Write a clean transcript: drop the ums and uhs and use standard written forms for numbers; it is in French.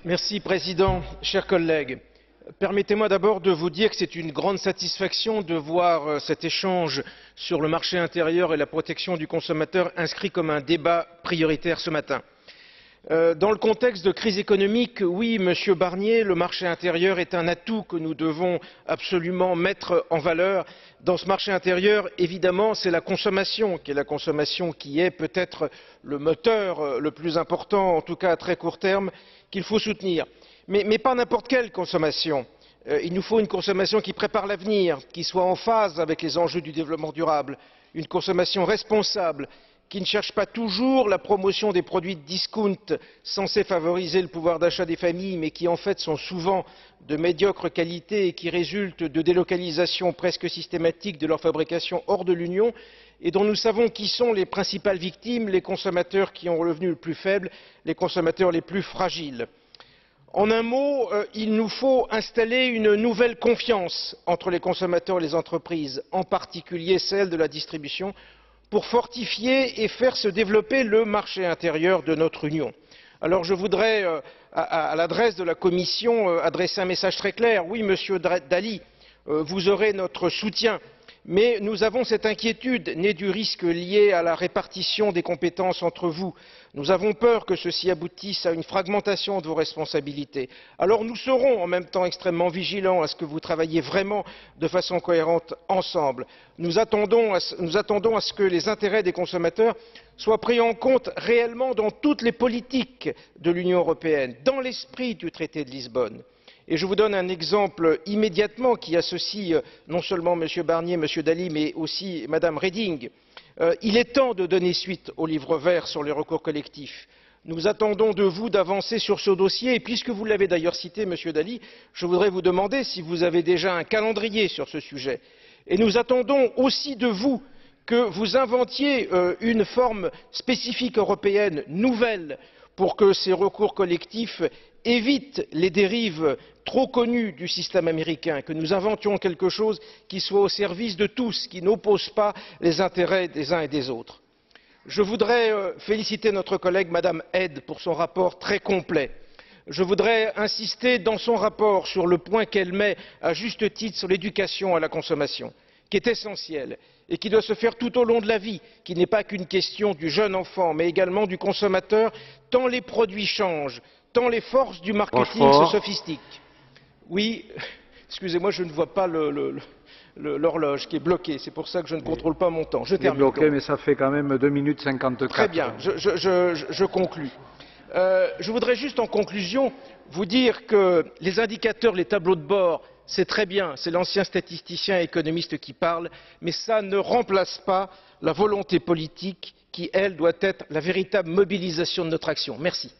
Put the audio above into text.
Monsieur le Président, chers collègues, permettez-moi d'abord de vous dire que c'est une grande satisfaction de voir cet échange sur le marché intérieur et la protection du consommateur inscrit comme un débat prioritaire ce matin. Dans le contexte de crise économique, oui, Monsieur Barnier, le marché intérieur est un atout que nous devons absolument mettre en valeur. Dans ce marché intérieur, évidemment, c'est la consommation qui est peut-être le moteur le plus important, en tout cas à très court terme, qu'il faut soutenir. Mais pas n'importe quelle consommation. Il nous faut une consommation qui prépare l'avenir, qui soit en phase avec les enjeux du développement durable, une consommation responsable, qui ne cherche pas toujours la promotion des produits de discount censés favoriser le pouvoir d'achat des familles, mais qui en fait sont souvent de médiocre qualité et qui résultent de délocalisations presque systématiques de leur fabrication hors de l'Union, et dont nous savons qui sont les principales victimes, les consommateurs qui ont le revenu le plus faible, les consommateurs les plus fragiles. En un mot, il nous faut installer une nouvelle confiance entre les consommateurs et les entreprises, en particulier celle de la distribution, pour fortifier et faire se développer le marché intérieur de notre Union. Alors je voudrais, à l'adresse de la Commission, adresser un message très clair. Oui, Monsieur Dalli, vous aurez notre soutien, mais nous avons cette inquiétude née du risque lié à la répartition des compétences entre vous. Nous avons peur que ceci aboutisse à une fragmentation de vos responsabilités. Alors nous serons en même temps extrêmement vigilants à ce que vous travailliez vraiment de façon cohérente ensemble. Nous attendons à ce que les intérêts des consommateurs soient pris en compte réellement dans toutes les politiques de l'Union européenne, dans l'esprit du traité de Lisbonne. Et je vous donne un exemple immédiatement qui associe non seulement M. Barnier, M. Dalli, mais aussi Mme Reding. Il est temps de donner suite au livre vert sur les recours collectifs. Nous attendons de vous d'avancer sur ce dossier et puisque vous l'avez d'ailleurs cité, M. Dalli, je voudrais vous demander si vous avez déjà un calendrier sur ce sujet. Et nous attendons aussi de vous que vous inventiez une forme spécifique européenne nouvelle pour que ces recours collectifs évitent les dérives trop connues du système américain, que nous inventions quelque chose qui soit au service de tous, qui n'oppose pas les intérêts des uns et des autres. Je voudrais féliciter notre collègue Mme Head pour son rapport très complet. Je voudrais insister dans son rapport sur le point qu'elle met à juste titre sur l'éducation à la consommation, qui est essentielle et qui doit se faire tout au long de la vie, qui n'est pas qu'une question du jeune enfant, mais également du consommateur, tant les produits changent, tant les forces du marketing se sophistiquent. Oui, excusez-moi, je ne vois pas l'horloge qui est bloquée, c'est pour ça que je ne contrôle pas mon temps. Je termine. Bloqué, donc. Mais ça fait quand même 2 minutes 54. Très bien, je conclus. Je voudrais juste en conclusion vous dire que les indicateurs, les tableaux de bord, c'est très bien, c'est l'ancien statisticien et économiste qui parle, mais ça ne remplace pas la volonté politique qui, elle, doit être la véritable mobilisation de notre action. Merci.